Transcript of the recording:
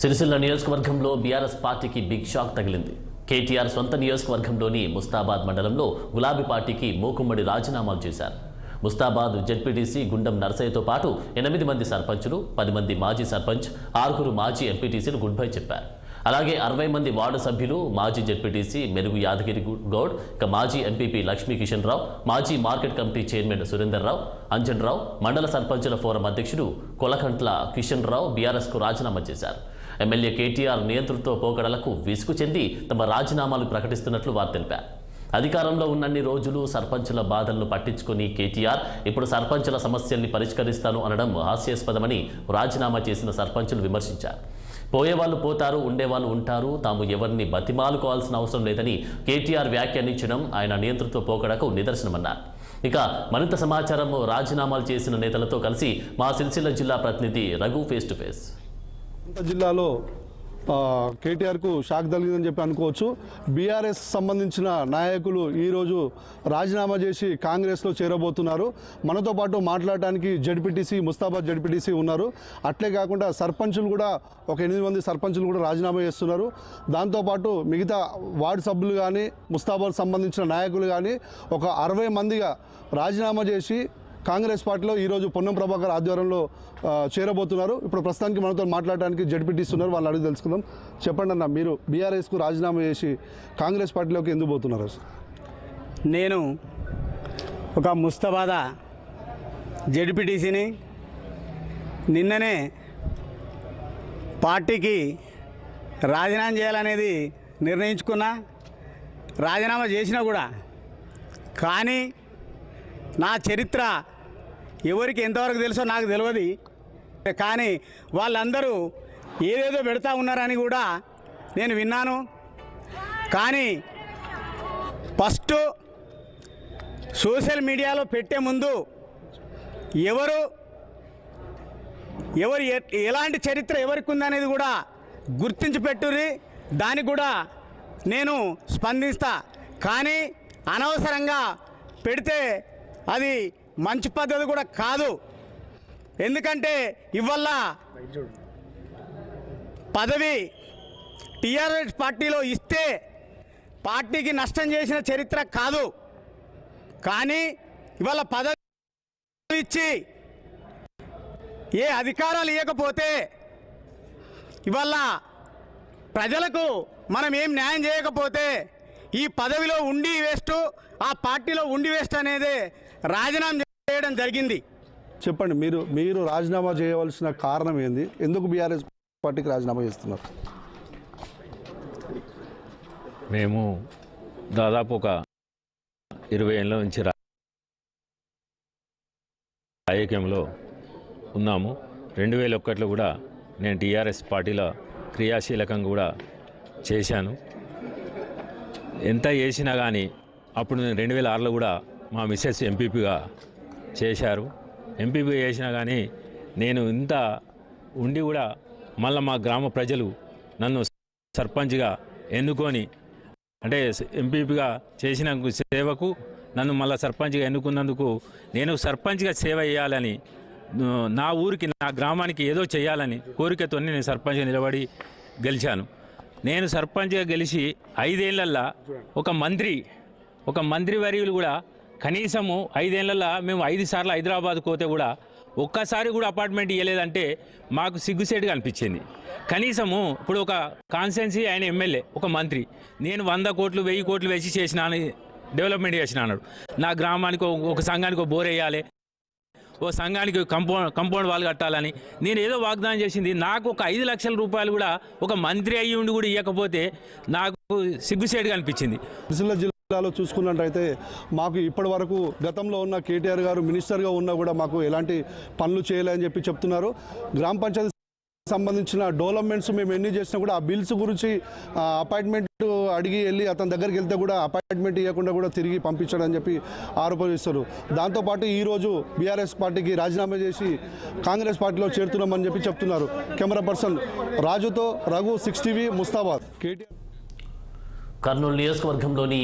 సిరిసిల్ల నియోజకవర్గంలో బీఆర్ఎస్ పార్టీకి big shock తగిలింది. కేటీఆర్ సొంత నియోజకవర్గంలోని ముస్తాబాద్ మండలంలో గులాబీ పార్టీకి మూకుమ్మడి రాజీనామాలు చేశారు. ముస్తాబాద్ జెడ్పీటీసీ గుండం నర్సయ్యతో పాటు 8 మంది సర్పంచులు, 10 మంది మాజీ సర్పంచ్, 6 మాజీ ఎంపీటీసీలు గుడ్ బై చెప్పారు. అలాగే 60 మంది వార్డు సభ్యులు, మాజీ జెడ్పీటీసీ మెరుగు యాదగిరి గౌడ్, మాజీ ఎంపీపీ లక్ష్మీ కిషన్ రావు, మాజీ మార్కెట్ కమిటీ చైర్మన్ సురేందర్ రావు, అంజన్ రావు, మండల సర్పంచుల ఫోరం అధ్యక్షుడు కొలకంట్ల కిషన్ రావు బీఆర్ఎస్కు రాజీనామా చేశారు. ఎమ్మెల్యే కేటీఆర్ నియంతృత్వ పోకడలకు విసుగు చెంది తమ రాజీనామాలు ప్రకటిస్తున్నట్లు వారు తెలిపారు. అధికారంలో ఉన్నన్ని రోజులు సర్పంచుల బాధలను పట్టించుకుని కేటీఆర్ ఇప్పుడు సర్పంచుల సమస్యల్ని పరిష్కరిస్తాను అనడం హాస్యాస్పదమని రాజీనామా చేసిన సర్పంచులు విమర్శించారు. పోయేవాళ్ళు పోతారు, ఉండేవాళ్ళు ఉంటారు, తాము ఎవరిని బతిమాలుకోవాల్సిన అవసరం లేదని కేటీఆర్ వ్యాఖ్యానించడం ఆయన నియంతృత్వ పోకడకు నిదర్శనమన్నారు. ఇక మరింత సమాచారం రాజీనామాలు చేసిన నేతలతో కలిసి మా సిరిసిల్ల జిల్లా ప్రతినిధి రఘు ఫేస్ టు ఫేస్. జిల్లాలో కేటీఆర్కు షాక్ తగిలిందని చెప్పి అనుకోవచ్చు. బీఆర్ఎస్ సంబంధించిన నాయకులు ఈరోజు రాజీనామా చేసి కాంగ్రెస్లో చేరబోతున్నారు. మనతో పాటు మాట్లాడటానికి జెడ్పీటీసీ ముస్తాబాద్ జెడ్పీటీసీ ఉన్నారు. అట్లే కాకుండా సర్పంచులు కూడా ఒక 8 మంది సర్పంచులు కూడా రాజీనామా చేస్తున్నారు. దాంతోపాటు మిగతా వార్డు సభ్యులు కానీ ముస్తాబాద్ సంబంధించిన నాయకులు కానీ ఒక 60 మందిగా రాజీనామా చేసి కాంగ్రెస్ పార్టీలో ఈరోజు పొన్నం ప్రభాకర్ ఆధ్వర్యంలో చేరబోతున్నారు. ఇప్పుడు ప్రస్తుతానికి మనతో మాట్లాడడానికి జెడ్పీటీసీ ఉన్నారు, వాళ్ళు అడిగి తెలుసుకుందాం. చెప్పండి అన్న, మీరు బీఆర్ఎస్కు రాజీనామా చేసి కాంగ్రెస్ పార్టీలోకి ఎందుకు పోతున్నారు? నేను ఒక ముస్తాబాద్ జెడ్పీటీసీని. నిన్ననే పార్టీకి రాజీనామా చేయాలనేది నిర్ణయించుకున్నా, రాజీనామా చేసినా కూడా. కానీ నా చరిత్ర ఎవరికి ఎంతవరకు తెలుసో నాకు తెలియదు. కానీ వాళ్ళందరూ ఏదేదో పెడతా ఉన్నారని కూడా నేను విన్నాను. కానీ ఫస్ట్ సోషల్ మీడియాలో పెట్టే ముందు ఎవరు ఎలాంటి చరిత్ర ఎవరికి ఉందనేది కూడా గుర్తించి పెట్టుర్రి, దానికి కూడా నేను స్పందిస్తా. కానీ అనవసరంగా పెడితే అది మంచి పద్ధతి కూడా కాదు. ఎందుకంటే ఇవాళ పదవి టీఆర్ఎస్ పార్టీలో ఇస్తే పార్టీకి నష్టం చేసిన చరిత్ర కాదు. కానీ ఇవాళ పదవి ఇచ్చి ఏ అధికారాలు ఇవ్వకపోతే ఇవాళ ప్రజలకు మనం ఏం న్యాయం చేయకపోతే ఈ పదవిలో ఉండి వేస్ట్, ఆ పార్టీలో ఉండి వేస్ట్ అనేది రాజీనామా చేయడం జరిగింది. చెప్పండి, మీరు రాజీనామా చేయవలసిన కారణం ఏంది? ఎందుకు బీఆర్ఎస్ పార్టీకి రాజీనామా చేస్తున్నారు? మేము దాదాపు ఒక 20 ఏళ్ళ నుంచి రాజకీయంలో ఉన్నాము. 2001లో కూడా నేను టీఆర్ఎస్ పార్టీలో క్రియాశీలకంగా కూడా చేశాను. ఎంత చేసినా కానీ అప్పుడు నేను 2006లో కూడా మా మిస్సెస్ ఎంపీపీగా చేశారు. ఎంపీపీగా చేసినా కానీ నేను ఇంత ఉండి కూడా మళ్ళీ మా గ్రామ ప్రజలు నన్ను సర్పంచ్గా ఎన్నుకొని, అంటే ఎంపీపీగా చేసిన సేవకు నన్ను మళ్ళీ సర్పంచ్గా ఎన్నుకున్నందుకు నేను సర్పంచ్గా సేవ చేయాలని, నా ఊరికి నా గ్రామానికి ఏదో చేయాలని కోరికతో నేను సర్పంచ్గా నిలబడి గెలిచాను. నేను సర్పంచ్గా గెలిచి 5 ఏళ్లల్లో ఒక మంత్రివర్యులు కూడా కనీసము 5 ఏళ్లలో మేము 5 సార్లు హైదరాబాద్ పోతే కూడా ఒక్కసారి కూడా అపార్ట్మెంట్ ఇవ్వలేదంటే మాకు సిగ్గుసేటుగా అనిపించింది. కనీసము ఇప్పుడు ఒక కాన్స్టిట్యున్సీ ఆయన ఎమ్మెల్యే, ఒక మంత్రి, నేను 100 కోట్లు 1000 కోట్లు వేసి చేసినాను, డెవలప్మెంట్ చేసిన అన్నాడు. నా గ్రామానికి ఒక సంఘానికి ఒక బోర్ వేయాలి, ఓ సంఘానికి కంపౌండ్ వాల్ కట్టాలని నేను ఏదో వాగ్దానం చేసింది. నాకు ఒక 5 లక్షల రూపాయలు కూడా ఒక మంత్రి అయ్యి ఉండి కూడా ఇవ్వకపోతే నాకు సిగ్గుసేటుగా అనిపించింది. సిరిసిల్ల జిల్లాలో చూసుకున్నట్టయితే మాకు ఇప్పటి వరకు గతంలో ఉన్న కేటీఆర్ గారు మినిస్టర్గా ఉన్నా కూడా మాకు ఎలాంటి పనులు చేయలేదని చెప్పి చెప్తున్నారు. గ్రామ పంచాయతీ సంబంధించిన డెవలప్మెంట్స్ మేము ఎన్ని చేసినా కూడా ఆ బిల్స్ గురించి అపాయింట్మెంట్ అడిగి వెళ్ళి అతని దగ్గరికి వెళ్తే కూడా అపాయింట్మెంట్ ఇవ్వకుండా కూడా తిరిగి పంపించాడని చెప్పి ఆరోపిస్తారు. దాంతోపాటు ఈరోజు బీఆర్ఎస్ పార్టీకి రాజీనామా చేసి కాంగ్రెస్ పార్టీలో చేరుతున్నామని చెప్పి చెప్తున్నారు. కెమెరా పర్సన్ రాజుతో రఘు, 6 టీవీ, ముస్తాబాద్. కర్నూలు నియోజకవర్గంలోని